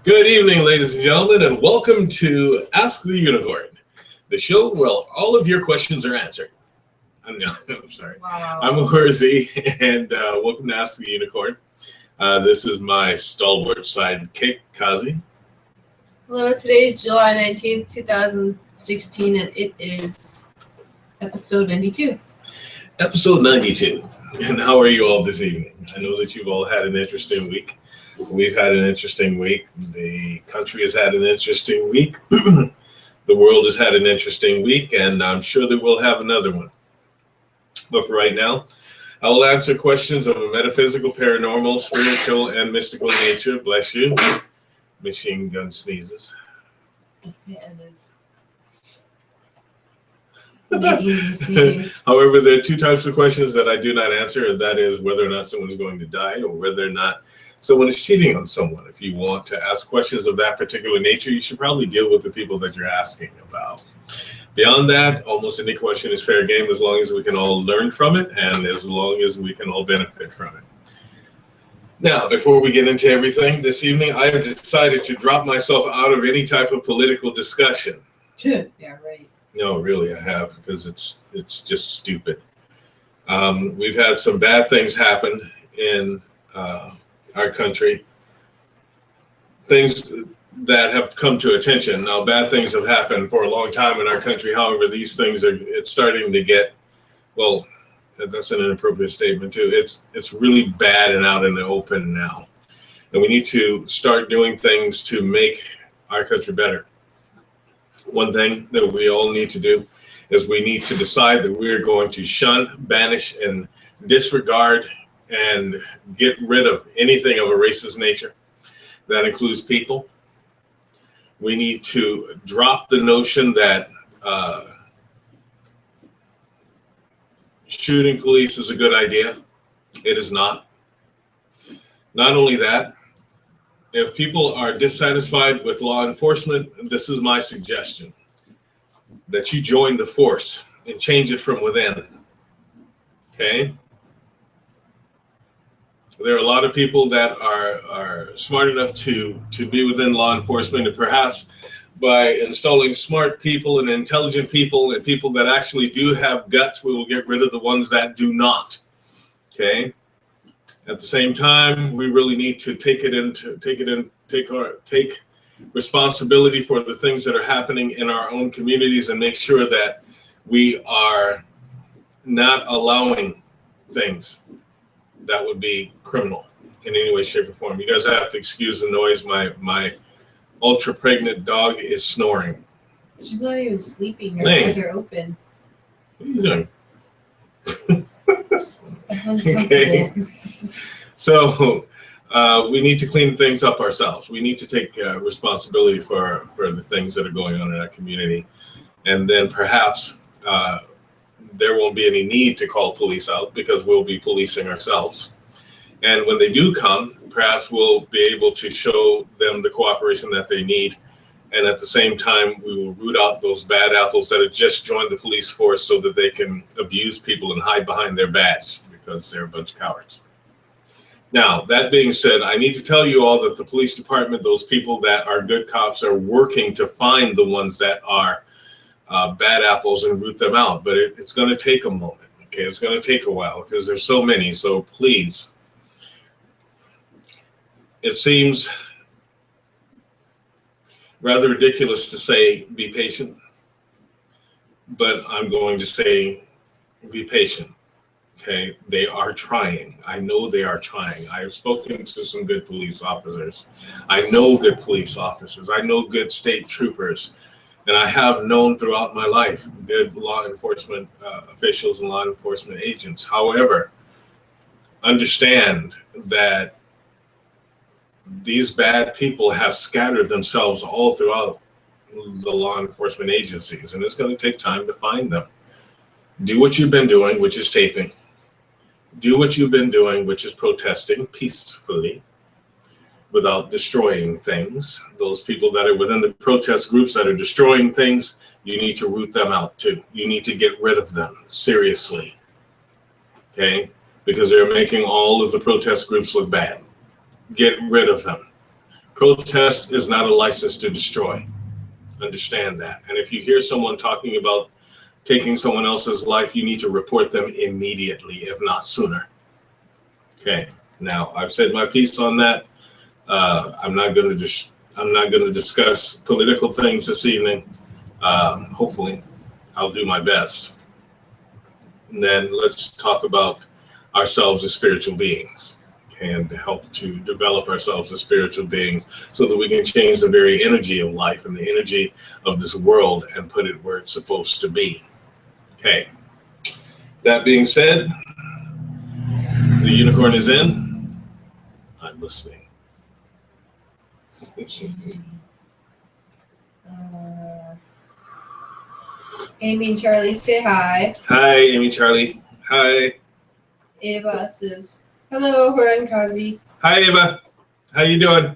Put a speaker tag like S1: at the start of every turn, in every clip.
S1: Good evening, ladies and gentlemen, and welcome to Ask the Unicorn, the show where all of your questions are answered. I'm sorry. I'm
S2: Wow.
S1: Horzy, and welcome to Ask the Unicorn. This is my stalwart sidekick, Kazi.
S2: Hello, today is July 19th, 2016, and it is episode 92.
S1: Episode 92. And how are you all this evening? I know that you've all had an interesting week. We've had an interesting week. The country has had an interesting week. The world has had an interesting week, and I'm sure that we'll have another one. But for right now, I will answer questions of a metaphysical, paranormal, spiritual, and mystical nature. Bless you. Machine gun sneezes.
S2: Yeah, it is. Making me sneeze.
S1: However, there are two types of questions that I do not answer, and that is whether or not someone is going to die or whether or not someone is cheating on someone. If you want to ask questions of that particular nature, you should probably deal with the people that you're asking about. Beyond that, almost any question is fair game as long as we can all learn from it and as long as we can all benefit from it. Now, before we get into everything this evening, I have decided to drop myself out of any type of political discussion.
S2: Yeah, right.
S1: No, really, I have, because it's just stupid. We've had some bad things happen in our country, things that have come to attention. Now, bad things have happened for a long time in our country. However, these things it's starting to get, well, that's an inappropriate statement too. It's really bad and out in the open now. And we need to start doing things to make our country better. One thing that we all need to do is we need to decide that we're going to shun, banish, and disregard and get rid of anything of a racist nature. That includes people. We need to drop the notion that shooting police is a good idea. It is not. Not only that, if people are dissatisfied with law enforcement, this is my suggestion, that you join the force and change it from within. Okay? There are a lot of people that are smart enough to be within law enforcement, and perhaps by installing smart people and intelligent people and people that actually do have guts, we will get rid of the ones that do not. Okay? At the same time, we really need to take responsibility for the things that are happening in our own communities and make sure that we are not allowing things that would be criminal in any way, shape, or form. You guys have to excuse the noise. My ultra pregnant dog is snoring.
S2: She's not even sleeping. Her
S1: Lane.
S2: eyes are open.
S1: What are you doing?
S2: Okay.
S1: So we need to clean things up ourselves. We need to take responsibility for the things that are going on in our community. And then perhaps there won't be any need to call police out because we'll be policing ourselves. And when they do come, perhaps we'll be able to show them the cooperation that they need. And at the same time, we will root out those bad apples that have just joined the police force so that they can abuse people and hide behind their badge because they're a bunch of cowards. Now, that being said, I need to tell you all that the police department, those people that are good cops, are working to find the ones that are bad apples and root them out. But it's going to take a moment. Okay, it's going to take a while because there's so many. So please, it seems rather ridiculous to say be patient, but I'm going to say be patient. Okay, they are trying. I know they are trying. I have spoken to some good police officers. I know good police officers. I know good state troopers. And I have known throughout my life good law enforcement officials and law enforcement agents. However, understand that these bad people have scattered themselves all throughout the law enforcement agencies, and it's going to take time to find them. Do what you've been doing, which is taping. Do what you've been doing, which is protesting peacefully without destroying things. Those people that are within the protest groups that are destroying things, you need to root them out too. You need to get rid of them, seriously. Okay? Because they're making all of the protest groups look bad. Get rid of them. Protest is not a license to destroy. Understand that. And if you hear someone talking about taking someone else's life, you need to report them immediately, if not sooner. Okay. Now, I've said my piece on that. I'm not going to discuss political things this evening. Hopefully, I'll do my best. And then let's talk about ourselves as spiritual beings, and help to develop ourselves as spiritual beings so that we can change the very energy of life and the energy of this world and put it where it's supposed to be. Okay. That being said, the unicorn is in. I'm listening.
S2: Amy and Charlie say hi.
S1: Hi, Amy, Charlie. Hi.
S2: Ava says, hello, Hura and Kazi.
S1: Hi, Ava. How you doing?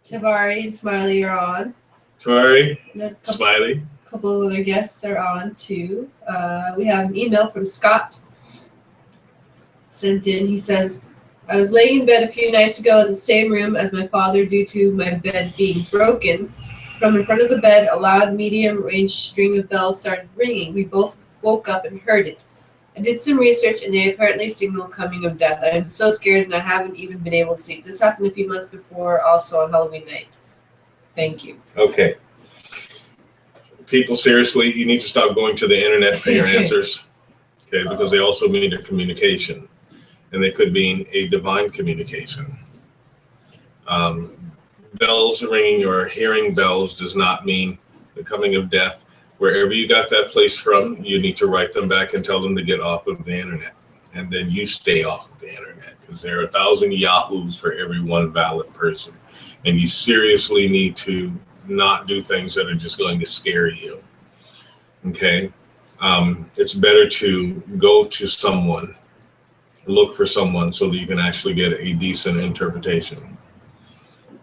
S2: Tavari and Smiley are on.
S1: Tori,
S2: And a
S1: Smiley.
S2: couple of other guests are on too. We have an email from Scott sent in. He says, I was laying in bed a few nights ago in the same room as my father due to my bed being broken. From in front of the bed, a loud medium-range string of bells started ringing. We both woke up and heard it. I did some research and they apparently signal coming of death. I am so scared and I haven't even been able to sleep. This happened a few months before, also on Halloween night. Thank you.
S1: Okay. People, seriously, you need to stop going to the internet for your answers. Okay, because they also mean a communication. And they could mean a divine communication. Bells ringing or hearing bells does not mean the coming of death. Wherever you got that place from, you need to write them back and tell them to get off of the internet. And then you stay off of the internet, because there are 1,000 yahoos for every one valid person. And you seriously need to not do things that are just going to scare you. Okay? It's better to go to someone, look for someone so that you can actually get a decent interpretation.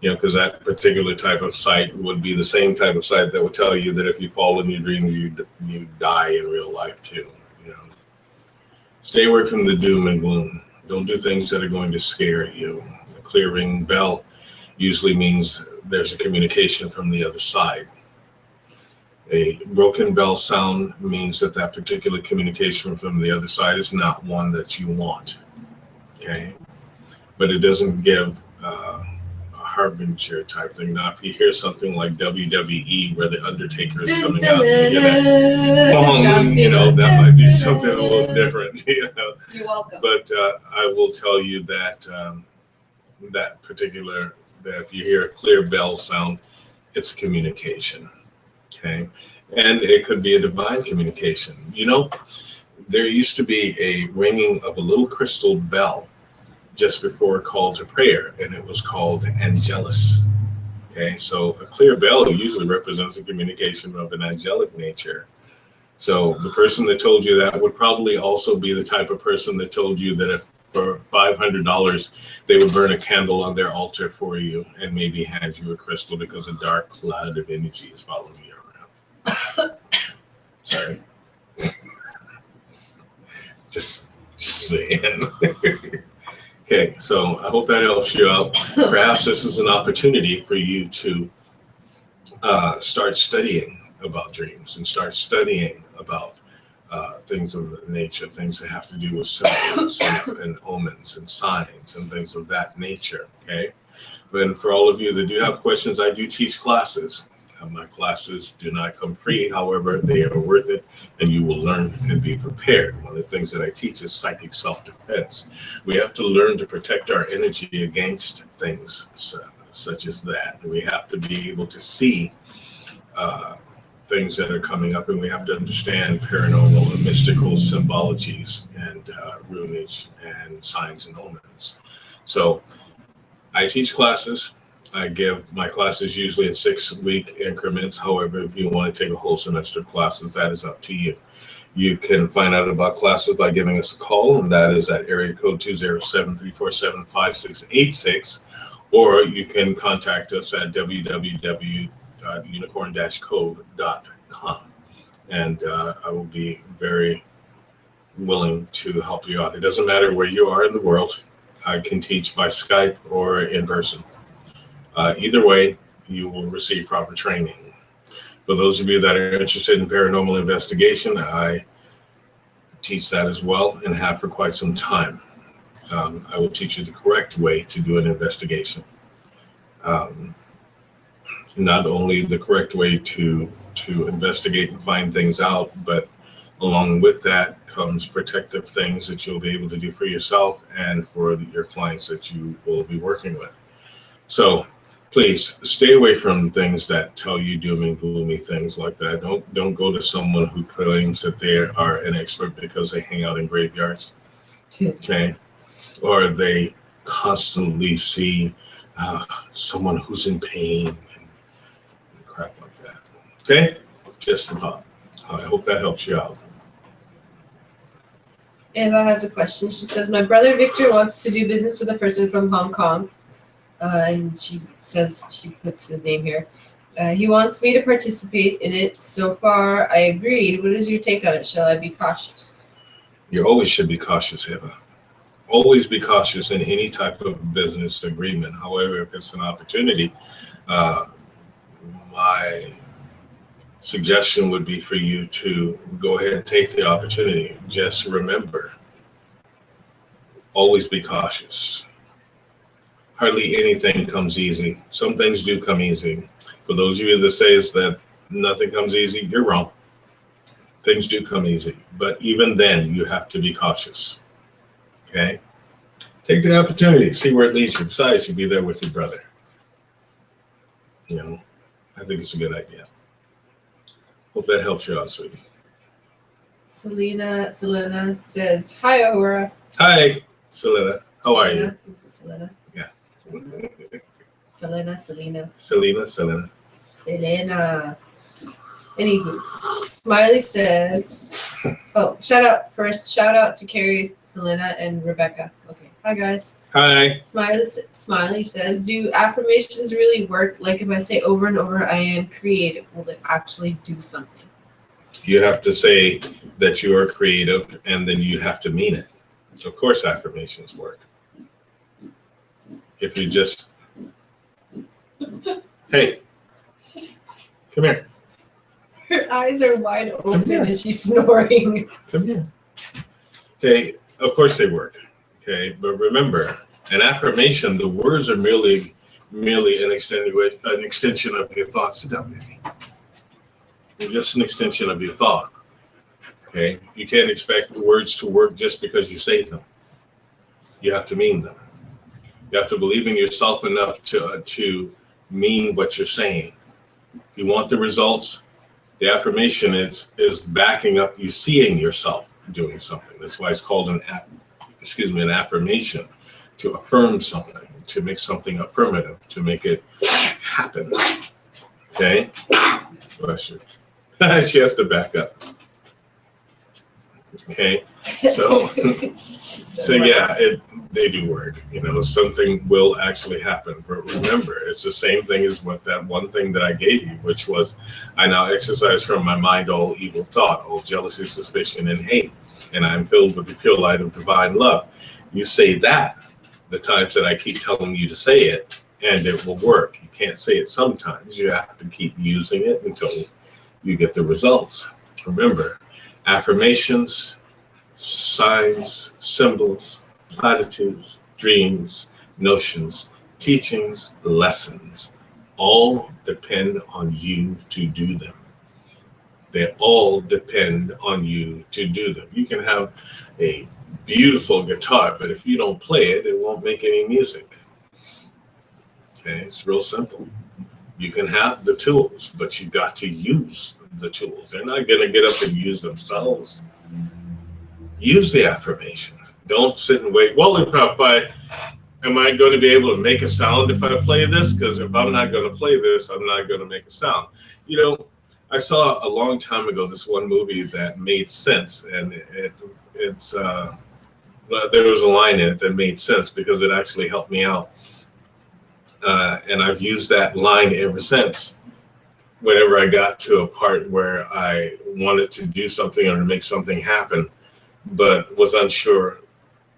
S1: You know, because that particular type of site would be the same type of site that would tell you that if you fall in your dreams, you die in real life too. You know, stay away from the doom and gloom. Don't do things that are going to scare you. A clear ringing bell usually means there's a communication from the other side. A broken bell sound means that that particular communication from the other side is not one that you want. Okay, but it doesn't give harbinger type thing. Now, if you hear something like WWE where the Undertaker is coming out, and you get that boom, you know, that might be something a little different. You know,
S2: You're welcome.
S1: but I will tell you that that if you hear a clear bell sound, it's communication. Okay, and it could be a divine communication. You know, there used to be a ringing of a little crystal bell just before a call to prayer, and it was called Angelus. Okay, so a clear bell usually represents a communication of an angelic nature. So the person that told you that would probably also be the type of person that told you that if for $500 they would burn a candle on their altar for you and maybe hand you a crystal because a dark cloud of energy is following you around. Sorry. Just saying. Okay, so I hope that helps you out. Perhaps this is an opportunity for you to start studying about dreams and start studying about things of the nature, things that have to do with symbols and omens and signs and things of that nature, okay? And for all of you that do have questions, I do teach classes. My classes do not come free. However, they are worth it, and you will learn and be prepared. One of the things that I teach is psychic self-defense. We have to learn to protect our energy against things such as that. We have to be able to see things that are coming up, and we have to understand paranormal and mystical symbologies and runage and signs and omens. So I teach classes. I give my classes usually in 6-week increments. However, if you want to take a whole semester of classes, that is up to you. You can find out about classes by giving us a call, and that is at area code 207-347-5686, or you can contact us at www.unicorn-code.com, and I will be very willing to help you out. It doesn't matter where you are in the world. I can teach by Skype or in person. Either way, you will receive proper training. For those of you that are interested in paranormal investigation, I teach that as well and have for quite some time. I will teach you the correct way to do an investigation. Not only the correct way to investigate and find things out, but along with that comes protective things that you'll be able to do for yourself and for your clients that you will be working with. So please stay away from things that tell you doom and gloomy things like that. Don't go to someone who claims that they are an expert because they hang out in graveyards, okay, or they constantly see someone who's in pain and crap like that. Okay, just a thought. I hope that helps you out.
S2: Eva has a question. She says, my brother Victor wants to do business with a person from Hong Kong. And she says, she puts his name here. He wants me to participate in it. So far, I agreed. What is your take on it? Shall I be cautious?
S1: You always should be cautious, Eva. Always be cautious in any type of business agreement. However, if it's an opportunity, my suggestion would be for you to go ahead and take the opportunity. Just remember, always be cautious. Hardly anything comes easy. Some things do come easy. For those of you that says that nothing comes easy, you're wrong. Things do come easy, but even then you have to be cautious. Okay? Take the opportunity, see where it leads you. Besides, you'll be there with your brother. You know, I think it's a good idea. Hope that helps you out, sweetie.
S2: Selena says, hi, Aurora.
S1: Hi, Selena. How are you?
S2: This is Selena.
S1: Yeah.
S2: Selena.
S1: Selena.
S2: Anywho, Smiley says, oh, shout out to Carrie, Selena, and Rebecca. Okay, hi guys.
S1: Hi.
S2: Smiley says, do affirmations really work? Like if I say over and over, I am creative, will it actually do something?
S1: You have to say that you are creative, and then you have to mean it. Of course, affirmations work. If you just, hey, come here.
S2: Her eyes are wide open and she's snoring.
S1: Come here. Okay, of course they work. Okay, but remember, an affirmation, the words are merely an extension of your thoughts. Sit down, baby. They're just an extension of your thought. Okay, you can't expect the words to work just because you say them. You have to mean them. You have to believe in yourself enough to mean what you're saying. If you want the results, the affirmation is backing up you seeing yourself doing something. That's why it's called an affirmation, to affirm something, to make something affirmative, to make it happen. Okay? Bless you. She has to back up. Okay, so yeah, they do work. You know, something will actually happen. But remember, it's the same thing as what that one thing that I gave you, which was, I now exercise from my mind all evil thought, all jealousy, suspicion, and hate, and I am filled with the pure light of divine love. You say that the times that I keep telling you to say it, and it will work. You can't say it sometimes. You have to keep using it until you get the results. Remember, affirmations, signs, symbols, platitudes, dreams, notions, teachings, lessons, all depend on you to do them. They all depend on you to do them. You can have a beautiful guitar, but if you don't play it, it won't make any music. Okay, it's real simple. You can have the tools, but you've got to use the tools. They're not going to get up and use themselves. Use the affirmation. Don't sit and wait. Well, am I going to be able to make a sound if I play this? Because if I'm not going to play this, I'm not going to make a sound. You know, I saw a long time ago this one movie that made sense, and it's there was a line in it that made sense because it actually helped me out. And I've used that line ever since. Whenever I got to a part where I wanted to do something or to make something happen, but was unsure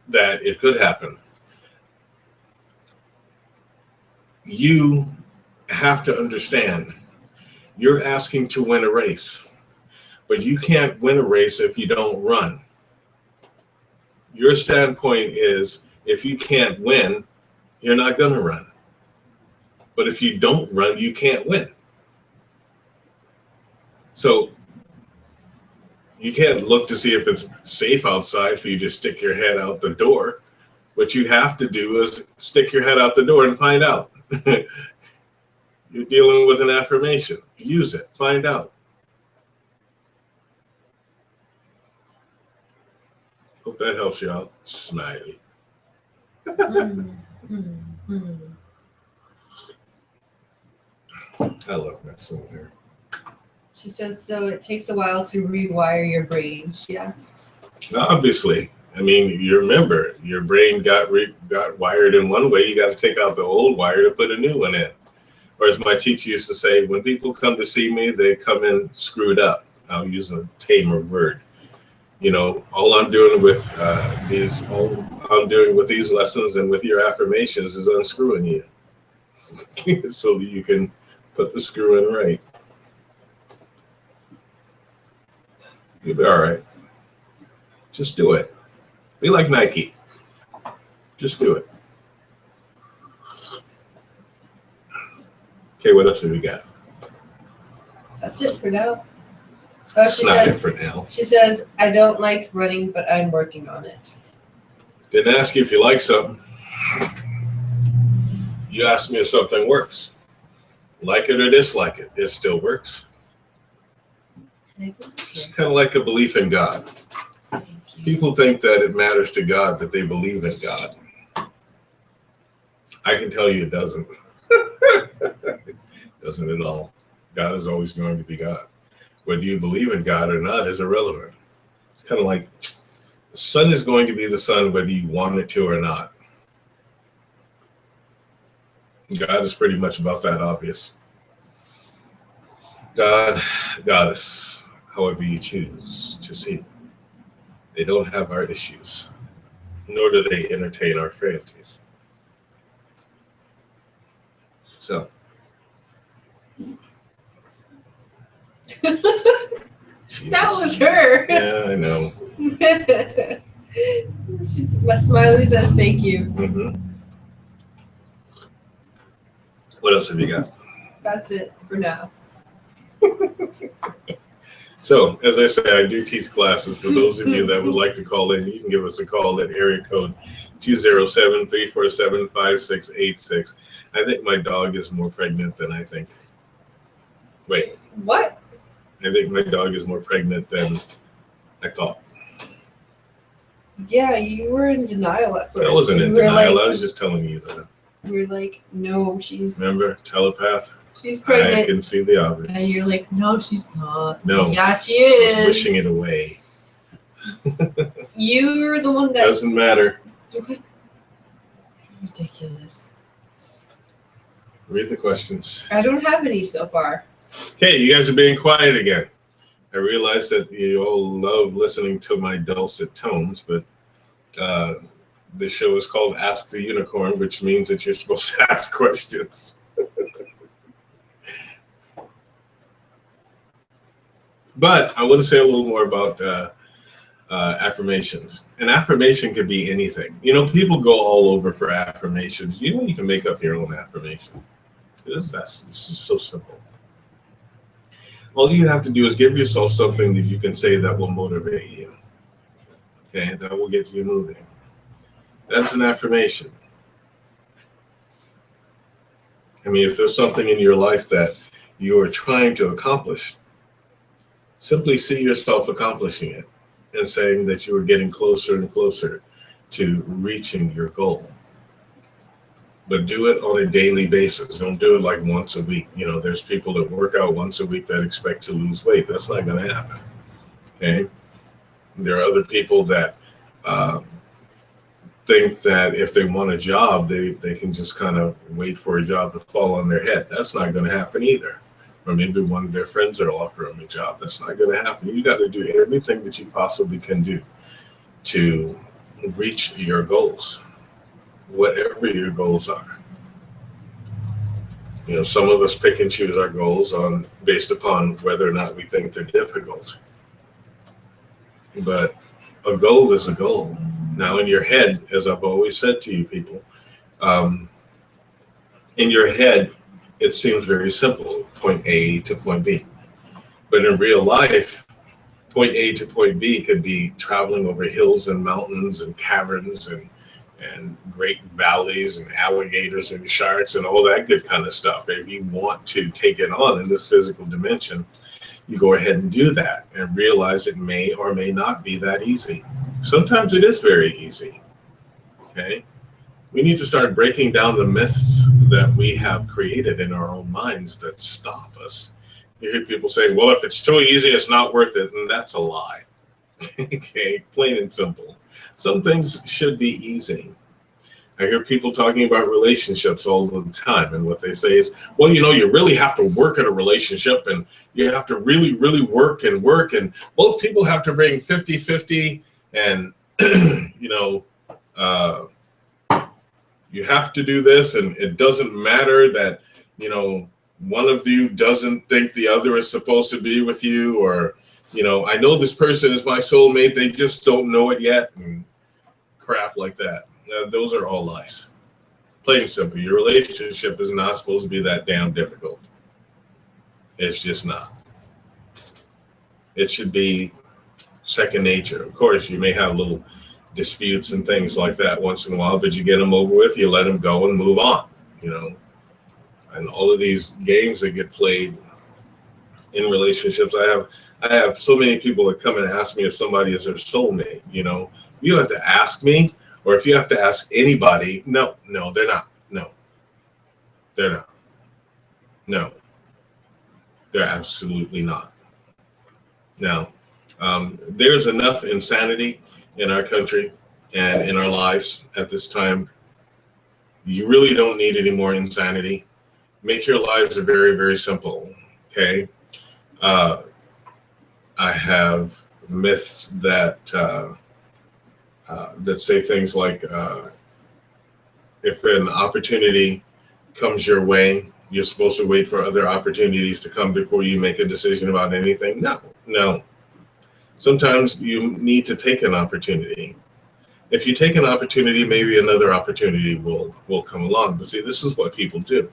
S1: that it could happen. you have to understand you're asking to win a race, but you can't win a race if you don't run. Your standpoint is if you can't win, you're not going to run. But if you don't run, you can't win. So you can't look to see if it's safe outside for you to stick your head out the door. What you have to do is stick your head out the door and find out. You're dealing with an affirmation. Use it. Find out. Hope that helps you out. Smiley. I love that song there.
S2: She says, so it takes a while to rewire your brain, she asks.
S1: Obviously. I mean, you remember, your brain got wired in one way. You got to take out the old wire to put a new one in. Or as my teacher used to say, when people come to see me, they come in screwed up. I'll use a tamer word. You know, all I'm doing with these lessons and with your affirmations is unscrewing you so that you can put the screw in right. You'll be all right. Just do it. Be like Nike. Just do it. Okay, what else have we got?
S2: That's it for now. Oh, she says, I don't like running, but I'm working on it.
S1: Didn't ask you if you like something. You asked me if something works. Like it or dislike it, it still works. It's kind of like a belief in God. People think that it matters to God that they believe in God. I can tell you it doesn't. It doesn't at all. God is always going to be God. Whether you believe in God or not is irrelevant. It's kind of like the sun is going to be the sun whether you want it to or not. God is pretty much about that obvious. God, Goddess, however you choose to see. They don't have our issues, nor do they entertain our frailties. So.
S2: That was her.
S1: Yeah, I know.
S2: My Smiley says thank you.
S1: Mm-hmm. What else have you got?
S2: That's it for now.
S1: So, as I say, I do teach classes. For those of you that would like to call in, you can give us a call at area code 207-347-5686. I think my dog is more pregnant than I think. Wait.
S2: What?
S1: I think my dog is more pregnant than I thought.
S2: Yeah, you were in denial at first.
S1: I wasn't in denial. I was just telling you that.
S2: You were like, no, she's...
S1: Remember? Telepath?
S2: She's pregnant.
S1: I can see the obvious.
S2: And you're like, no, she's not.
S1: No.
S2: Like, yeah, she is.
S1: I was wishing it away.
S2: You're the one that...
S1: Doesn't matter.
S2: What? Ridiculous.
S1: Read the questions.
S2: I don't have any so far.
S1: Okay, you guys are being quiet again. I realize that you all love listening to my dulcet tones, but the show is called Ask the Unicorn, which means that you're supposed to ask questions. But I want to say a little more about affirmations. An affirmation could be anything. You know, people go all over for affirmations. You know, you can make up your own affirmation. It's just so simple. All you have to do is give yourself something that you can say that will motivate you. Okay, that will get you moving. That's an affirmation. I mean, if there's something in your life that you are trying to accomplish, simply see yourself accomplishing it and saying that you are getting closer and closer to reaching your goal. But do it on a daily basis. Don't do it like once a week. You know, there's people that work out once a week that expect to lose weight. That's not going to happen. Okay. There are other people that think that if they want a job, they can just kind of wait for a job to fall on their head. That's not going to happen either. Or maybe one of their friends will offer them a job. That's not going to happen. You got to do everything that you possibly can do to reach your goals, whatever your goals are. You know, some of us pick and choose our goals on based upon whether or not we think they're difficult. But a goal is a goal. Now, in your head, as I've always said to you people, um, in your head, it seems very simple, point A to point B. But in real life, point A to point B could be traveling over hills and mountains and caverns and great valleys and alligators and sharks and all that good kind of stuff. If you want to take it on in this physical dimension, you go ahead and do that and realize it may or may not be that easy. Sometimes it is very easy. Okay. We need to start breaking down the myths that we have created in our own minds that stop us. You hear people saying, well, if it's too easy, it's not worth it. And that's a lie. Okay, plain and simple. Some things should be easy. I hear people talking about relationships all the time. And what they say is, well, you know, you really have to work at a relationship and you have to really, really work. And both people have to bring 50-50 and, you know, you have to do this. And it doesn't matter that, you know, one of you doesn't think the other is supposed to be with you, or, you know, I know this person is my soulmate, they just don't know it yet, and crap like that. Those are all lies. Plain and simple. Your relationship is not supposed to be that damn difficult. It's just not. It should be second nature. Of course, you may have little disputes and things like that once in a while, but you get them over with, you let them go and move on, you know. And all of these games that get played in relationships, I have so many people that come and ask me if somebody is their soulmate. You know, you have to ask me, or if you have to ask anybody, no, they're not. No, they're not. No, they're absolutely not. Now, there's enough insanity in our country and in our lives at this time. You really don't need any more insanity. Make your lives very, very simple, okay? I have myths that that say things like, if an opportunity comes your way, you're supposed to wait for other opportunities to come before you make a decision about anything. No. Sometimes you need to take an opportunity. If you take an opportunity, maybe another opportunity will come along. But see, this is what people do.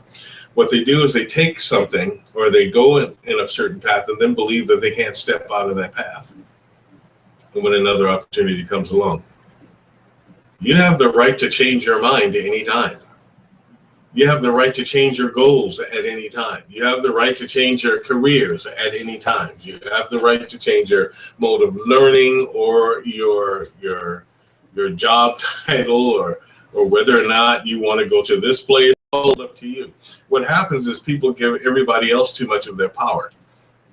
S1: What they do is they take something, or they go in a certain path and then believe that they can't step out of that path. And when another opportunity comes along, you have the right to change your mind at any time. You have the right to change your goals at any time. You have the right to change your careers at any time. You have the right to change your mode of learning, or your job title, or whether or not you want to go to this place. All up to you. What happens is people give everybody else too much of their power.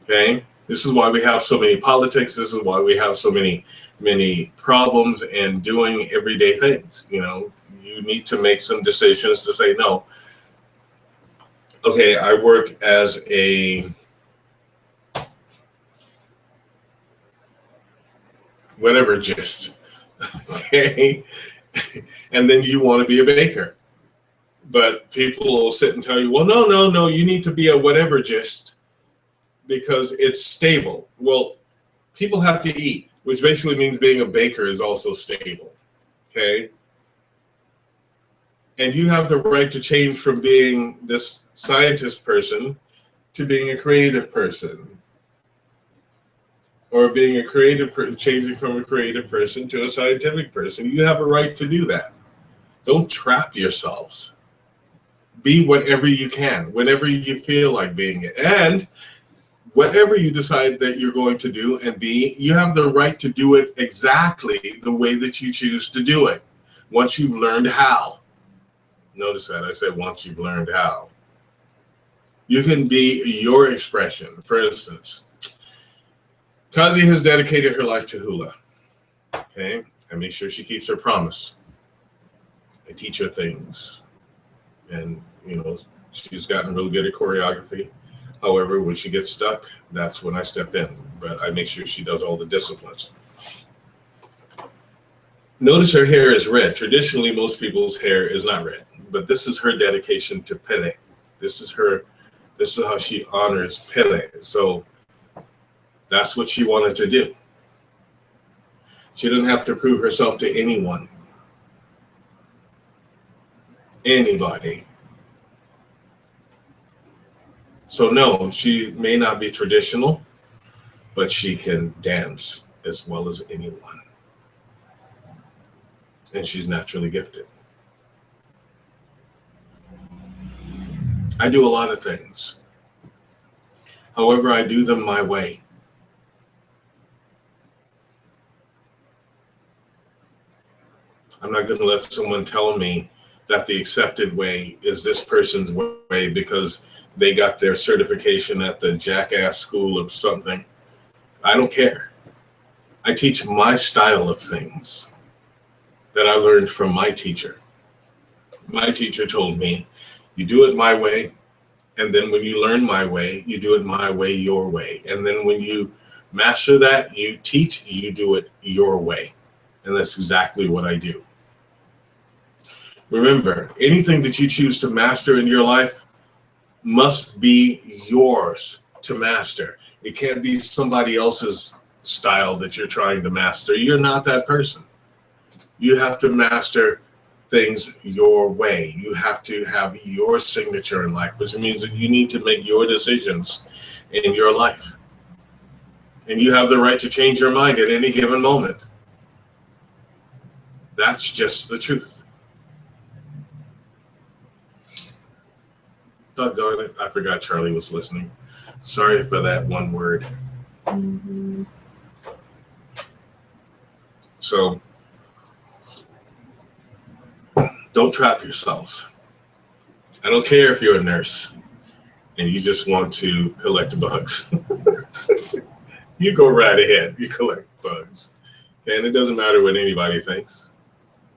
S1: Okay, this is why we have so many politics. This is why we have so many problems in doing everyday things. You know, you need to make some decisions to say no. Okay, I work as a whatever gist. Okay, and then you want to be a baker. But people will sit and tell you, well, no, you need to be a whatever gist because it's stable. Well, people have to eat, which basically means being a baker is also stable, okay? And you have the right to change from being this scientist person to being a creative person, or being a creative person, changing from a creative person to a scientific person. You have a right to do that. Don't trap yourselves. Be whatever you can, whenever you feel like being it. And whatever you decide that you're going to do and be, you have the right to do it exactly the way that you choose to do it, once you've learned how. Notice that I said once you've learned how. You can be your expression. For instance, Kazi has dedicated her life to hula. Okay, I make sure she keeps her promise. I teach her things. And, you know, she's gotten really good at choreography. However, when she gets stuck, that's when I step in. But I make sure she does all the disciplines. Notice her hair is red. Traditionally, most people's hair is not red. But this is her dedication to Pele. This is how she honors Pele. So that's what she wanted to do. She didn't have to prove herself to anyone, anybody. So no, she may not be traditional, but she can dance as well as anyone. And she's naturally gifted. I do a lot of things. However, I do them my way. I'm not going to let someone tell me that the accepted way is this person's way because they got their certification at the jackass school of something. I don't care. I teach my style of things that I learned from my teacher. My teacher told me, you do it my way, and then when you learn my way, you do it my way, your way. And then when you master that, you teach, you do it your way. And that's exactly what I do. Remember, anything that you choose to master in your life must be yours to master. It can't be somebody else's style that you're trying to master. You're not that person. You have to master things your way. You have to have your signature in life, which means that you need to make your decisions in your life. And you have the right to change your mind at any given moment. That's just the truth. Doggone it, I forgot Charlie was listening. Sorry for that one word.
S2: Mm-hmm.
S1: So, don't trap yourselves. I don't care if you're a nurse and you just want to collect bugs. You go right ahead, you collect bugs. And it doesn't matter what anybody thinks.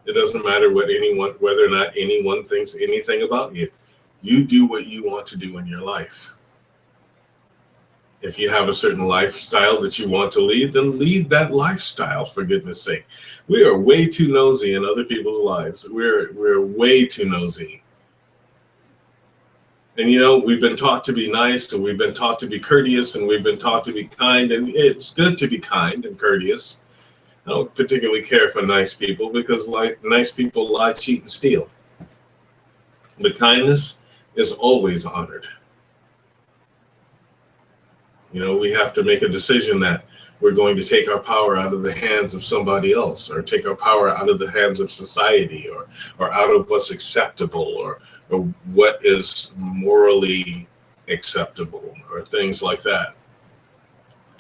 S1: It doesn't matter whether or not anyone thinks anything about you. You do what you want to do in your life. If you have a certain lifestyle that you want to lead, then lead that lifestyle, for goodness sake. We are way too nosy in other people's lives. We're way too nosy. And you know, we've been taught to be nice, and we've been taught to be courteous, and we've been taught to be kind, and it's good to be kind and courteous. I don't particularly care for nice people because nice people lie, cheat, and steal. But kindness is always honored. You know, we have to make a decision that we're going to take our power out of the hands of somebody else, or take our power out of the hands of society, or out of what's acceptable, or what is morally acceptable, or things like that.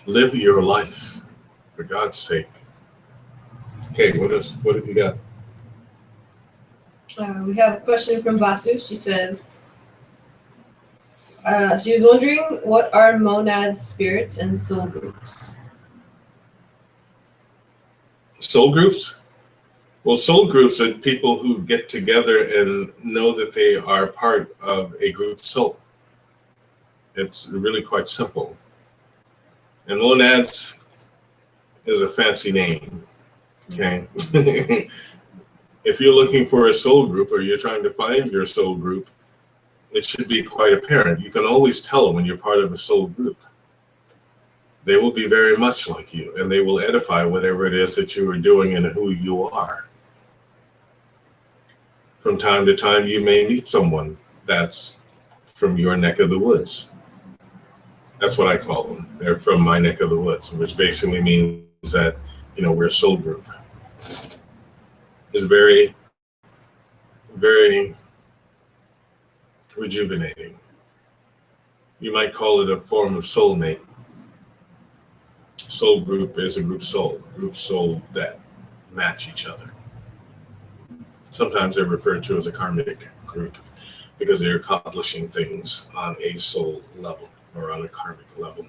S1: Live your life, for God's sake. Okay, what have you got?
S2: We have a question from Vasu. She says, she was wondering, what are monad spirits and soul groups?
S1: Soul groups? Well, soul groups are people who get together and know that they are part of a group soul. It's really quite simple. And monads is a fancy name, okay? If you're looking for a soul group, or you're trying to find your soul group, it should be quite apparent. You can always tell when you're part of a soul group. They will be very much like you, and they will edify whatever it is that you are doing and who you are. From time to time, you may meet someone that's from your neck of the woods. That's what I call them. They're from my neck of the woods, which basically means that, you know, we're a soul group. It's very, very rejuvenating. You might call it a form of soulmate. Soul group is a group soul that match each other. Sometimes they're referred to as a karmic group because they're accomplishing things on a soul level or on a karmic level.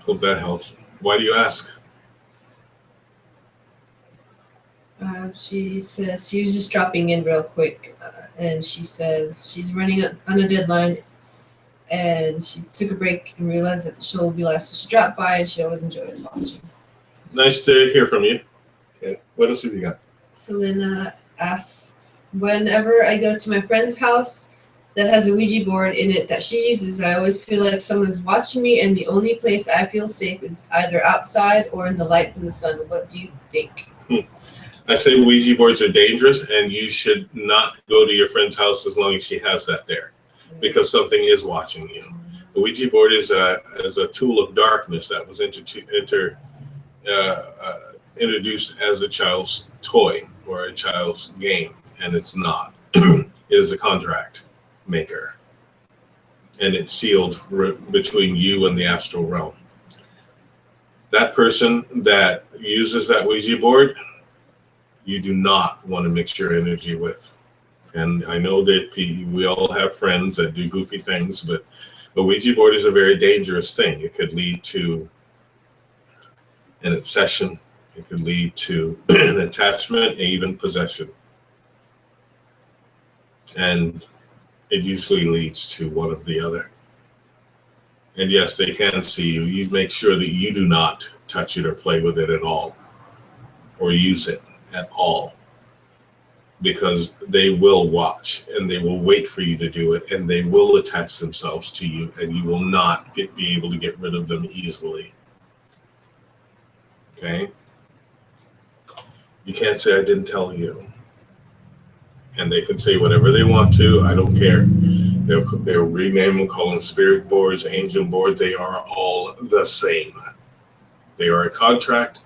S1: Hope that helps. Why do you ask?
S2: She says she was just dropping in real quick, and she says she's running on a deadline, and she took a break and realized that the show will be live, so she dropped by, and she always enjoys watching.
S1: Nice to hear from you. Okay, what else have you got?
S2: Selena asks, whenever I go to my friend's house that has a Ouija board in it that she uses, I always feel like someone is watching me, and the only place I feel safe is either outside or in the light from the sun. What do you think?
S1: I say Ouija boards are dangerous, and you should not go to your friend's house as long as she has that there, because something is watching you. The Ouija board is a tool of darkness that was introduced as a child's toy or a child's game, and it's not. It is a contract maker, and it's sealed between you and the astral realm. That person that uses that Ouija board, you do not want to mix your energy with. And I know that we all have friends that do goofy things, but a Ouija board is a very dangerous thing. It could lead to an obsession. It could lead to an attachment and even possession. And it usually leads to one of the other. And yes, they can see you. You make sure that you do not touch it or play with it at all, or use it at all, because they will watch and they will wait for you to do it, and they will attach themselves to you, and you will not be able to get rid of them easily. Okay? You can't say I didn't tell you. And they can say whatever they want to. I don't care. They'll rename them, call them spirit boards, angel boards. They are all the same. They are a contract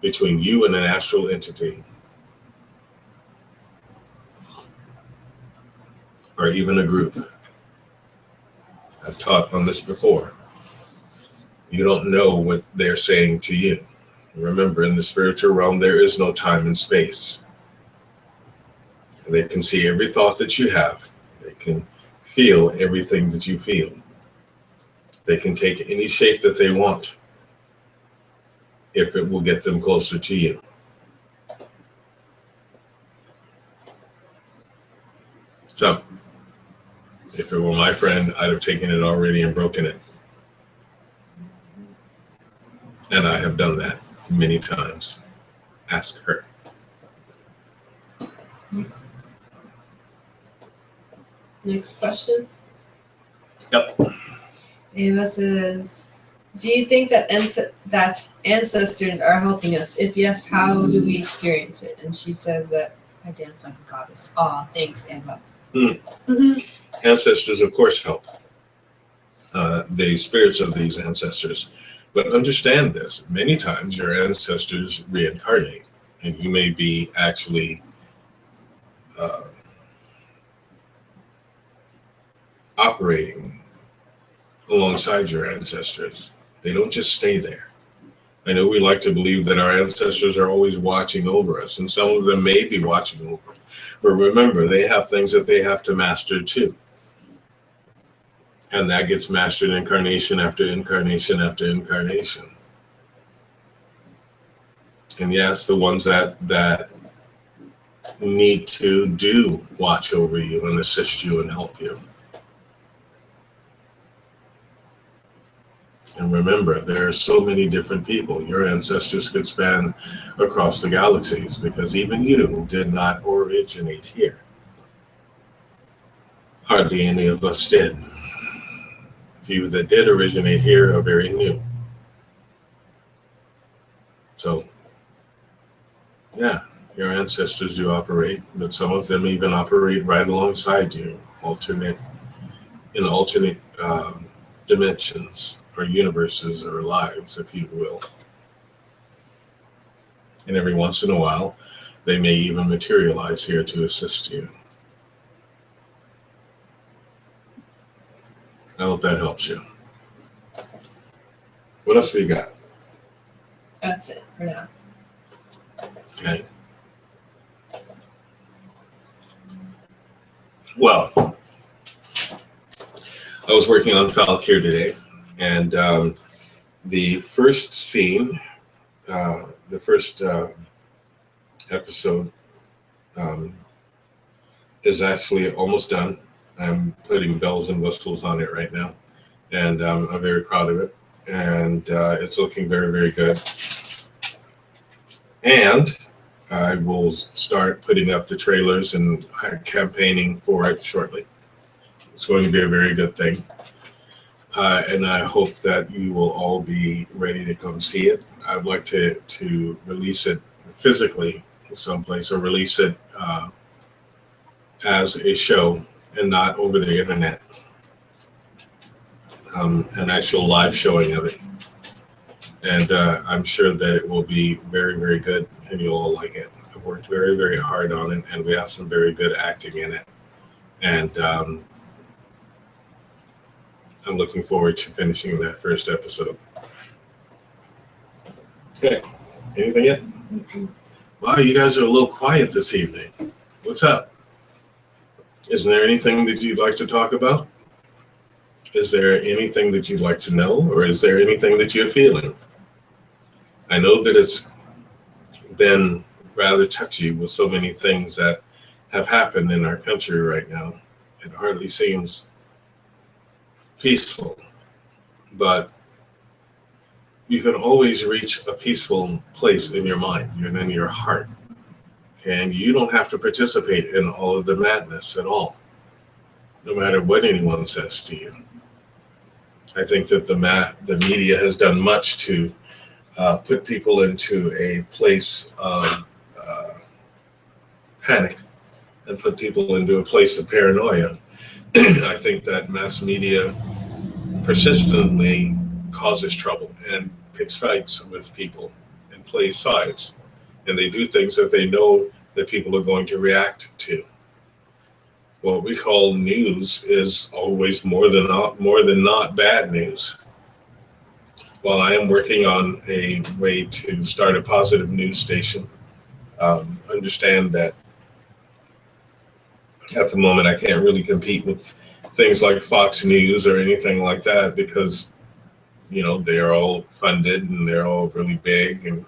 S1: between you and an astral entity, or even a group. I've taught on this before. You don't know what they're saying to you. Remember, in the spiritual realm, there is no time and space. They can see every thought that you have. They can feel everything that you feel. They can take any shape that they want if it will get them closer to you. So, if it were my friend, I'd have taken it already and broken it. And I have done that many times. Ask her.
S2: Next question.
S1: Yep.
S2: Ava says, do you think that ancestors are helping us? If yes, how do we experience it? And she says that I dance like a goddess. Aw, thanks, Ava.
S1: Ancestors, of course, help. The spirits of these ancestors. But understand this, many times your ancestors reincarnate, and you may be actually operating alongside your ancestors. They don't just stay there. I know we like to believe that our ancestors are always watching over us, and some of them may be watching over us. But remember, they have things that they have to master too. And that gets mastered incarnation after incarnation after incarnation. And yes, the ones that need to do watch over you and assist you and help you. And remember, there are so many different people. Your ancestors could span across the galaxies, because even you did not originate here. Hardly any of us did. Few that did originate here are very new. So, yeah, your ancestors do operate, but some of them even operate right alongside you, in alternate dimensions or universes or lives, if you will. And every once in a while, they may even materialize here to assist you. I hope that helps you. What else we got?
S2: That's it for now.
S1: Okay. Well, I was working on Falk here today, and the first scene, the first episode is actually almost done. I'm putting bells and whistles on it right now, and I'm very proud of it, and it's looking very, very good. And I will start putting up the trailers and campaigning for it shortly. It's going to be a very good thing. And I hope that you will all be ready to come see it. I'd like to release it physically someplace, or release it as a show and not over the internet. An actual live showing of it. And I'm sure that it will be very, very good, and you'll all like it. I've worked very, very hard on it, and we have some very good acting in it. And I'm looking forward to finishing that first episode. Okay, anything yet? Wow, you guys are a little quiet this evening. What's up? Isn't there anything that you'd like to talk about? Is there anything that you'd like to know, or is there anything that you're feeling? I know that it's been rather touchy with so many things that have happened in our country right now. It hardly seems peaceful, but you can always reach a peaceful place in your mind and in your heart. And you don't have to participate in all of the madness at all, no matter what anyone says to you. I think that the media has done much to put people into a place of panic and put people into a place of paranoia. I think that mass media persistently causes trouble and picks fights with people and plays sides. And they do things that they know that people are going to react to. What we call news is always more than not bad news. While I am working on a way to start a positive news station, understand that at the moment I can't really compete with things like Fox News or anything like that, because they are all funded and they're all really big,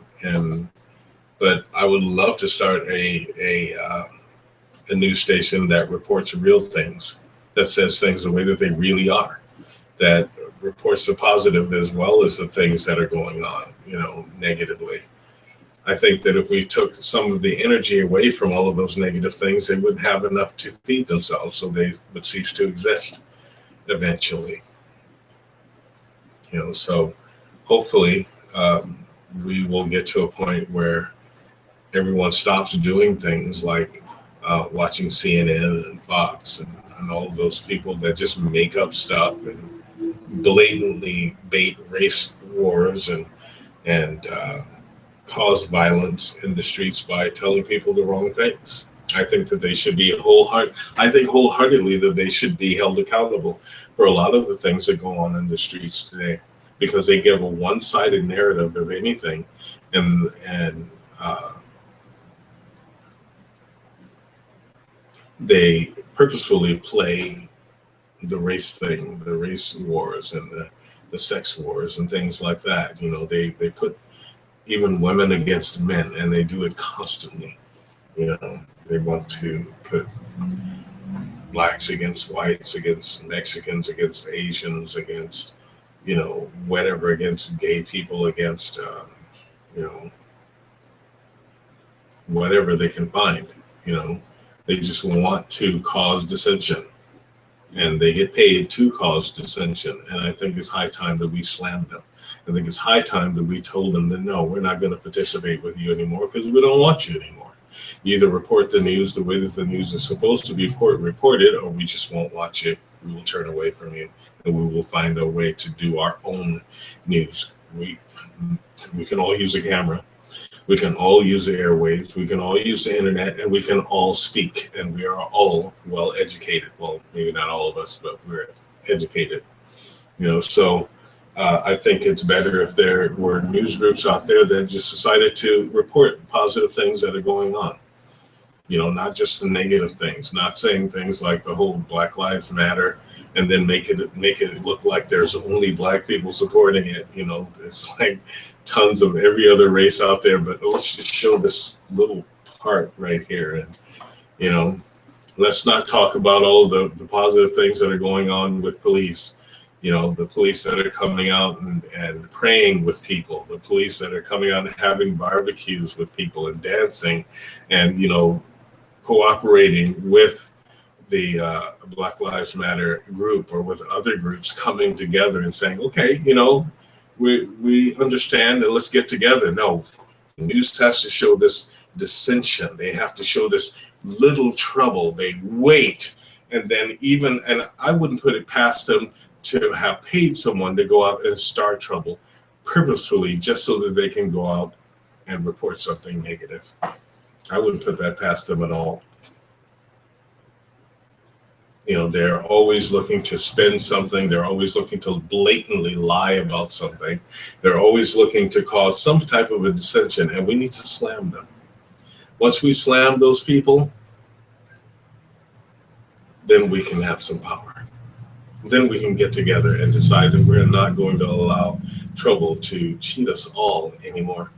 S1: but I would love to start a news station that reports real things, that says things the way that they really are, that reports the positive as well as the things that are going on, negatively. I think that if we took some of the energy away from all of those negative things, they wouldn't have enough to feed themselves, so they would cease to exist eventually. So hopefully we will get to a point where everyone stops doing things like watching CNN and Fox and all of those people that just make up stuff and blatantly bait race wars and cause violence in the streets by telling people the wrong things. I think that they should be wholeheartedly that they should be held accountable for a lot of the things that go on in the streets today, because they give a one-sided narrative of anything, and they purposefully play the race thing, the race wars and the sex wars and things like that. They put even women against men, and they do it constantly. They want to put blacks against whites, against Mexicans, against Asians, against, whatever, against gay people, against, whatever they can find. They just want to cause dissension, and they get paid to cause dissension. And I think it's high time that we slam them. I think it's high time that we told them that, no, we're not going to participate with you anymore, because we don't want you anymore. You either report the news the way that the news is supposed to be reported, or we just won't watch it. We will turn away from you, and we will find a way to do our own news. We can all use a camera. We can all use the airwaves. We can all use the internet, and we can all speak. And we are all well educated. Well, maybe not all of us, but we're educated. So I think it's better if there were news groups out there that just decided to report positive things that are going on. Not just the negative things, not saying things like the whole Black Lives Matter and then make it look like there's only black people supporting it. It's like tons of every other race out there, but let's just show this little part right here. And, let's not talk about all the positive things that are going on with police You know, the police that are coming out and praying with people, the police that are coming out and having barbecues with people and dancing and, you know, cooperating with the Black Lives Matter group or with other groups coming together and saying, okay, you know, we understand and let's get together. No, news has to show this dissension. They have to show this little trouble. They wait. And then even, and I wouldn't put it past them to have paid someone to go out and start trouble purposefully just so that they can go out and report something negative. I wouldn't put that past them at all. You know, they're always looking to spin something. They're always looking to blatantly lie about something. They're always looking to cause some type of a dissension, and we need to slam them. Once we slam those people, then we can have some power. Then we can get together and decide that we're not going to allow trouble to cheat us all anymore.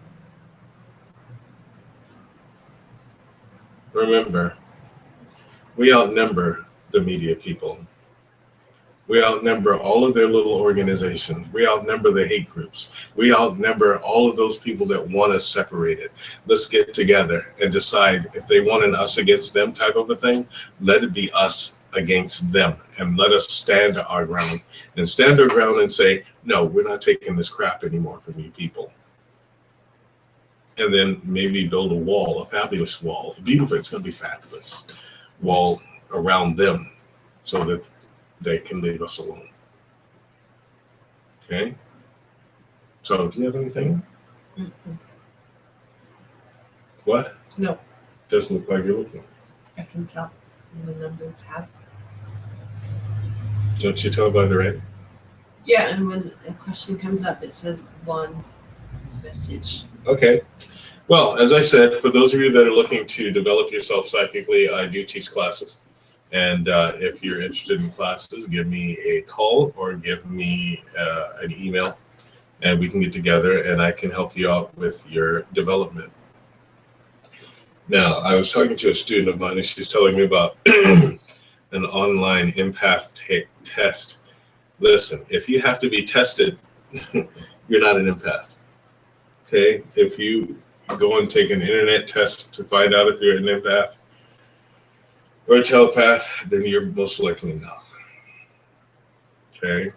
S1: Remember, we outnumber the media people. We outnumber all of their little organizations. We outnumber the hate groups. We outnumber all of those people that want us separated. Let's get together and decide if they want an us against them type of a thing, let it be us against them, and let us stand our ground and stand our ground and say, no, we're not taking this crap anymore from you people. And then maybe build a wall, a fabulous wall, beautiful, it's going to be fabulous wall around them so that they can leave us alone. Okay? So, do you have anything?
S2: Mm-mm.
S1: What?
S2: No.
S1: Doesn't look like you're looking.
S2: I can tell the number tab.
S1: Don't you tell by the rate?
S2: Yeah, and when a question comes up, it says one message.
S1: Okay. Well, as I said, for those of you that are looking to develop yourself psychically, I do teach classes. And if you're interested in classes, give me a call or give me an email, and we can get together and I can help you out with your development. Now, I was talking to a student of mine and she's telling me about an online empath test. Listen, if you have to be tested, you're not an empath. Okay? If you go and take an internet test to find out if you're an empath or a telepath, then you're most likely not. Okay?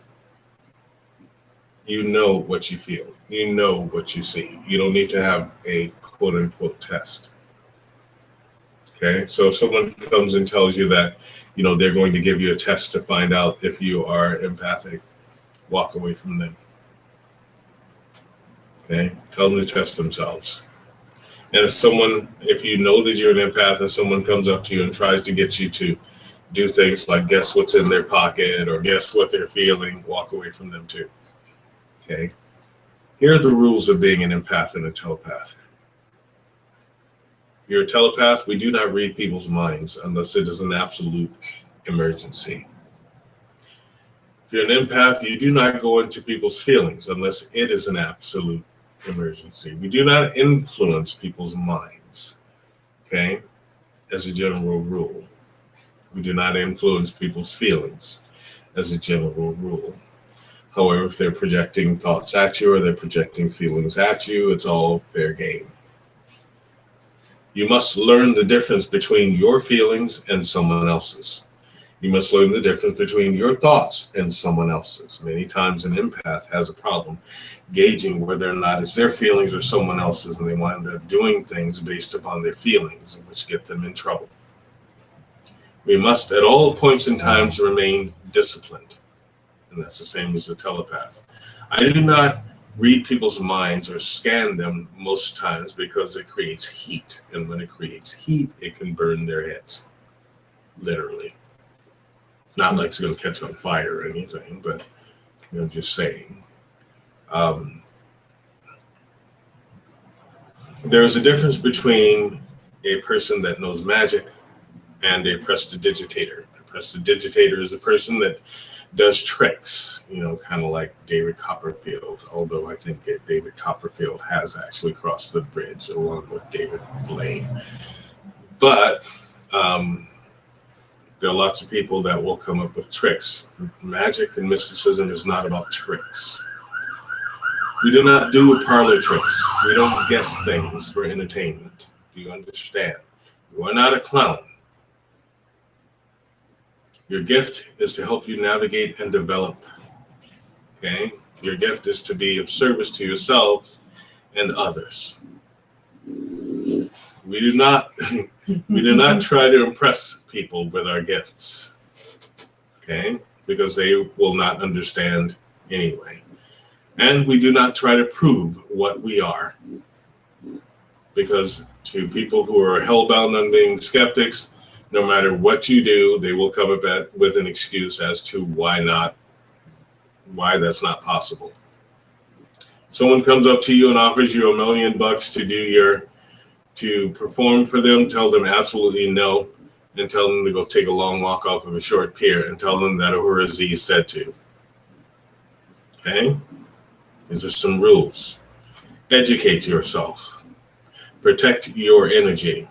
S1: You know what you feel. You know what you see. You don't need to have a quote unquote test. Okay? So if someone comes and tells you that, you know, they're going to give you a test to find out if you are empathic, walk away from them. Okay? Tell them to test themselves. And if you know that you're an empath and someone comes up to you and tries to get you to do things like guess what's in their pocket or guess what they're feeling, walk away from them too. Okay? Here are the rules of being an empath and a telepath. If you're a telepath, we do not read people's minds unless it is an absolute emergency. If you're an empath, you do not go into people's feelings unless it is an absolute emergency. We do not influence people's minds, okay? As a general rule. We do not influence people's feelings as a general rule. However, if they're projecting thoughts at you or they're projecting feelings at you, it's all fair game. You must learn the difference between your feelings and someone else's. You must learn the difference between your thoughts and someone else's. Many times an empath has a problem gauging whether or not it's their feelings or someone else's, and they wind up doing things based upon their feelings, which get them in trouble. We must at all points in times remain disciplined, and that's the same as a telepath. I do not read people's minds or scan them most times because it creates heat, and when it creates heat, it can burn their heads, literally. Not like it's going to catch on fire or anything, but you know, just saying. There's a difference between a person that knows magic and a prestidigitator. A prestidigitator is a person that does tricks, you know, kind of like David Copperfield, although I think that David Copperfield has actually crossed the bridge along with David Blaine. But There are lots of people that will come up with tricks. Magic and mysticism is not about tricks. We do not do parlor tricks. We don't guess things for entertainment. Do you understand? You are not a clown. Your gift is to help you navigate and develop. Okay? Your gift is to be of service to yourself and others. We do not try to impress people with our gifts. Okay? Because they will not understand anyway. And we do not try to prove what we are. Because to people who are hellbound on being skeptics, no matter what you do, they will come up with an excuse as to why that's not possible. Someone comes up to you and offers you $1 million to perform for them, tell them absolutely no, and tell them to go take a long walk off of a short pier and tell them that Ahura Z said to. Okay? These are some rules. Educate yourself. Protect your energy.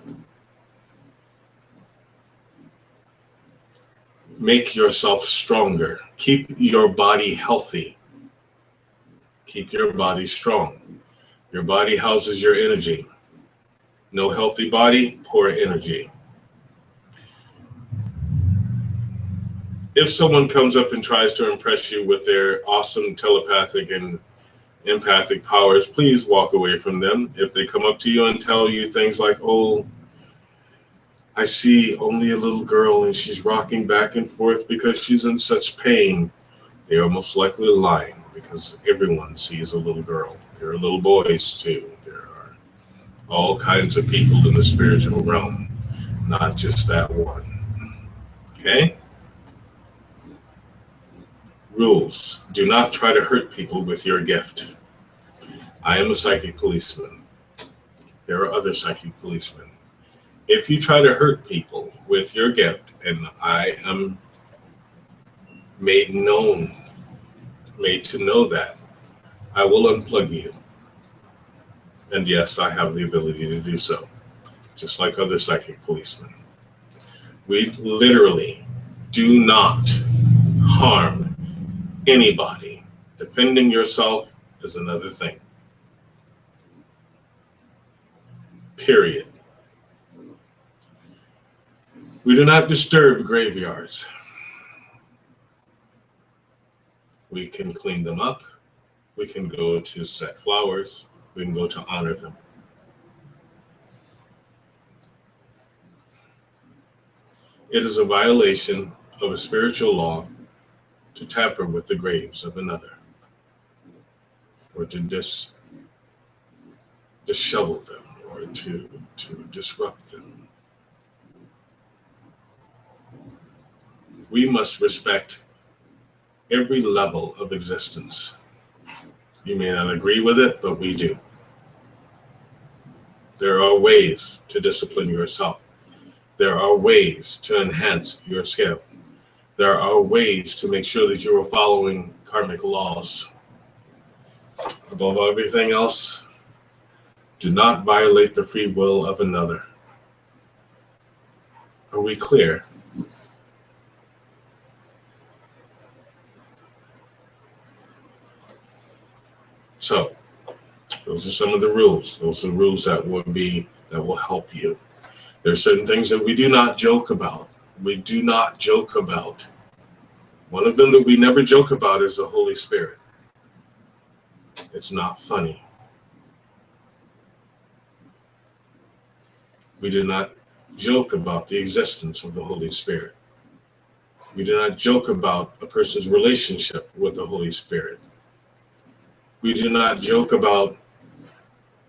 S1: Make yourself stronger. Keep your body healthy. Keep your body strong. Your body houses your energy. No healthy body, poor energy. If someone comes up and tries to impress you with their awesome telepathic and empathic powers, please walk away from them. If they come up to you and tell you things like, oh, I see only a little girl and she's rocking back and forth because she's in such pain, they are most likely lying, because everyone sees a little girl. There are little boys too. There are all kinds of people in the spiritual realm, not just that one. Okay? Rules. Do not try to hurt people with your gift. I am a psychic policeman. There are other psychic policemen. If you try to hurt people with your gift, and I am made to know that, I will unplug you. And yes, I have the ability to do so, just like other psychic policemen. We literally do not harm anybody. Defending yourself is another thing. Period. We do not disturb graveyards. We can clean them up. We can go to set flowers. We can go to honor them. It is a violation of a spiritual law to tamper with the graves of another, or to dishevel them, or to disrupt them. We must respect every level of existence. You may not agree with it, but we do. There are ways to discipline yourself. There are ways to enhance your skill. There are ways to make sure that you are following karmic laws. Above everything else, do not violate the free will of another. Are we clear? So, those are some of the rules. Those are the rules that will help you. There are certain things that we do not joke about. We do not joke about. One of them that we never joke about is the Holy Spirit. It's not funny. We do not joke about the existence of the Holy Spirit. We do not joke about a person's relationship with the Holy Spirit. We do not joke about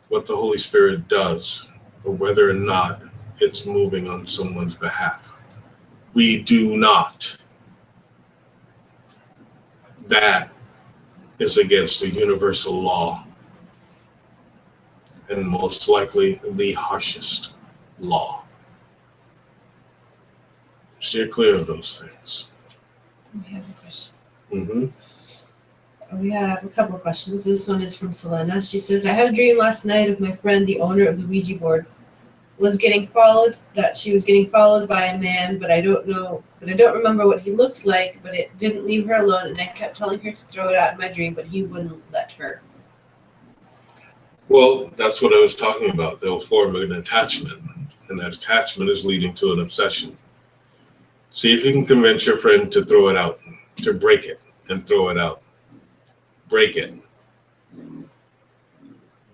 S1: what the Holy Spirit does, or whether or not it's moving on someone's behalf. We do not. That is against the universal law, and most likely the harshest law. Steer clear of those things.
S2: We have a question.
S1: Mm-hmm.
S2: We have a couple of questions. This one is from Selena. She says, I had a dream last night of my friend, the owner of the Ouija board. was getting followed, that she was getting followed by a man, but I don't remember what he looked like, but it didn't leave her alone, and I kept telling her to throw it out in my dream, but he wouldn't let her.
S1: Well, that's what I was talking about. They'll form an attachment, and that attachment is leading to an obsession. See if you can convince your friend to throw it out, to break it and throw it out. Break it.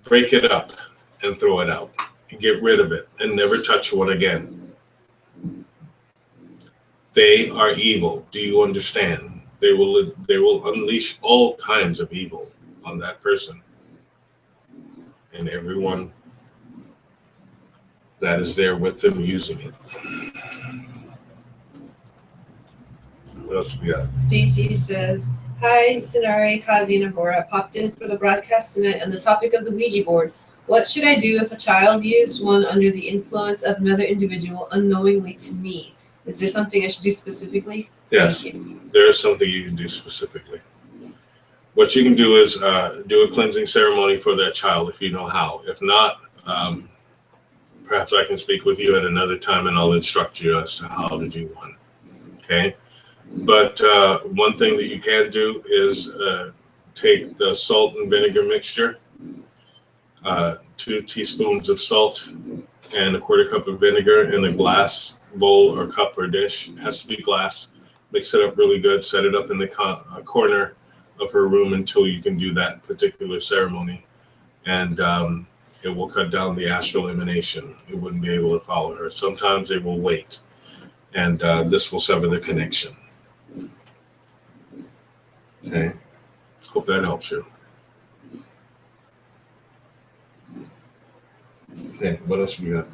S1: Break it up and throw it out. Get rid of it and never touch one again. They are evil. Do you understand? They will unleash all kinds of evil on that person and everyone that is there with them using it. What else we got?
S2: Stacy says, "Hi, Sinari, Kazi, and Abora. Popped in for the broadcast tonight on the topic of the Ouija board. What should I do if a child used one under the influence of another individual unknowingly to me? Is there something I should do specifically?"
S1: Yes, there is something you can do specifically. What you can do is do a cleansing ceremony for that child if you know how. If not, perhaps I can speak with you at another time and I'll instruct you as to how to do one. Okay? But one thing that you can do is take the salt and vinegar mixture, 2 teaspoons of salt and a 1/4 cup of vinegar in a glass bowl or cup or dish. It has to be glass. Mix it up really good. Set it up in the corner of her room until you can do that particular ceremony. And it will cut down the astral emanation. It wouldn't be able to follow her. Sometimes it will wait. And this will sever the connection. Okay. Hope that helps you. Okay, what else we got?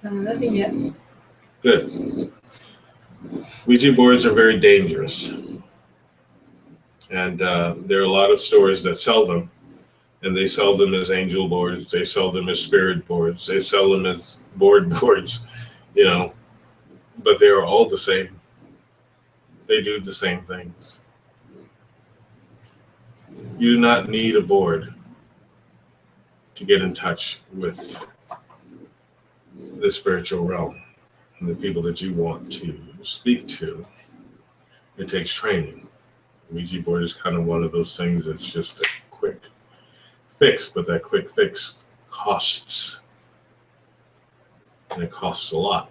S2: Nothing yet.
S1: Good. Ouija boards are very dangerous. And there are a lot of stores that sell them. And they sell them as angel boards. They sell them as spirit boards. They sell them as boards, you know. But they are all the same. They do the same things. You do not need a board to get in touch with the spiritual realm and the people that you want to speak to. It takes training. Ouija board is kind of one of those things that's just a quick fix, but that quick fix costs. And it costs a lot.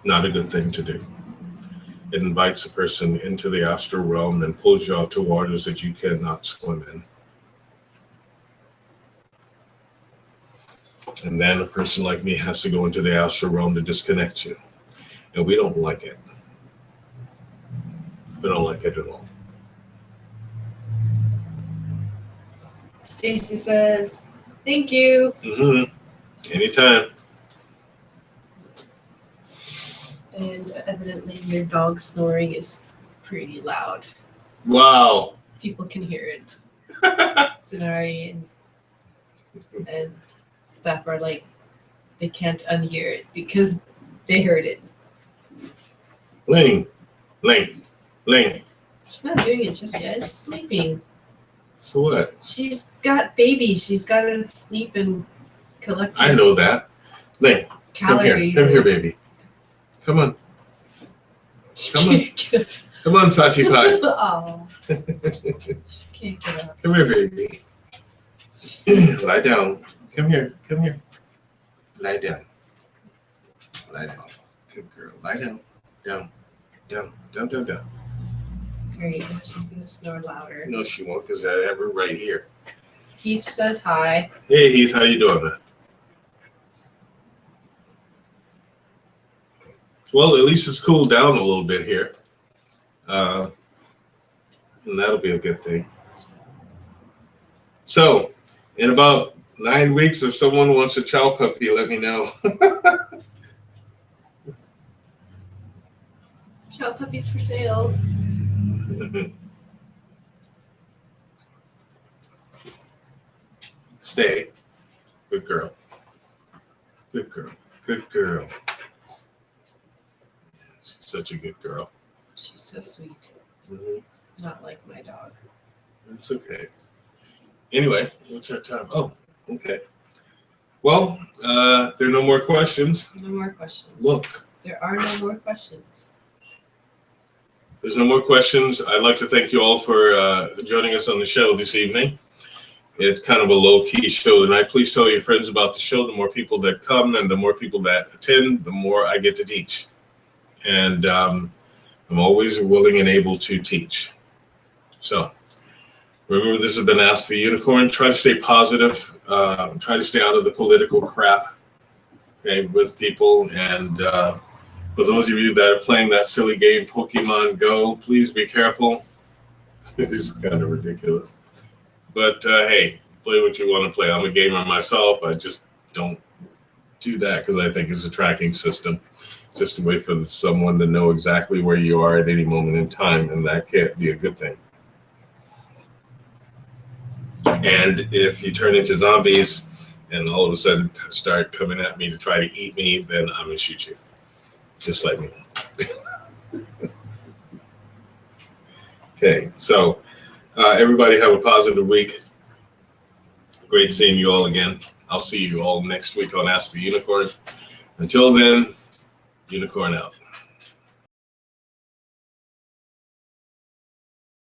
S1: Not a good thing to do. It invites a person into the astral realm and pulls you out to waters that you cannot swim in. And then a person like me has to go into the astral realm to disconnect you. And we don't like it. We don't like it at all.
S2: Stacy says, "Thank you."
S1: Anytime.
S2: And evidently your dog snoring is pretty loud.
S1: Wow.
S2: People can hear it. Sinari and stuff are like, they can't unhear it because they heard it.
S1: Ling.
S2: She's not doing it just yet. She's sleeping.
S1: So what?
S2: She's got babies. She's got to sleep and collect.
S1: I know that. Ling,
S2: calories.
S1: Come here, baby. Come on. Come on, Fatty Pie.
S2: Oh. She can't get up.
S1: Come here, baby. Lie down. Come here. Lie down. Good girl. Lie down. Down.
S2: Great. Now she's going to snore louder.
S1: No, she won't, because I have her right here.
S2: Heath says hi.
S1: Hey, Heath. How you doing, man? Well, at least it's cooled down a little bit here. And that'll be a good thing. So, in about 9 weeks, if someone wants a chow puppy, let me know.
S2: Chow puppies for sale.
S1: Stay. Good girl. She's such a good girl.
S2: She's so sweet.
S1: Mm-hmm.
S2: Not like my dog.
S1: It's okay. Anyway, what's our time? Oh, okay. Well, there are no more questions.
S2: No more questions.
S1: Look,
S2: There are no more questions.
S1: there's no more questions. I'd like to thank you all for joining us on the show this evening. It's kind of a low-key show tonight. Please tell your friends about the show. The more people that come and the more people that attend, the more I get to teach. And I'm always willing and able to teach. So remember, this has been Ask the Unicorn. Try to stay positive. Try to stay out of the political crap, okay, with people. And for those of you that are playing that silly game, Pokemon Go, please be careful. It's kind of ridiculous. But hey, play what you want to play. I'm a gamer myself. I just don't do that because I think it's a tracking system. Just to wait for someone to know exactly where you are at any moment in time, and that can't be a good thing. And if you turn into zombies and all of a sudden start coming at me to try to eat me, then I'm going to shoot you. Just let me know. Okay, so everybody have a positive week. Great seeing you all again. I'll see you all next week on Ask the Unicorn. Until then, Unicorn out.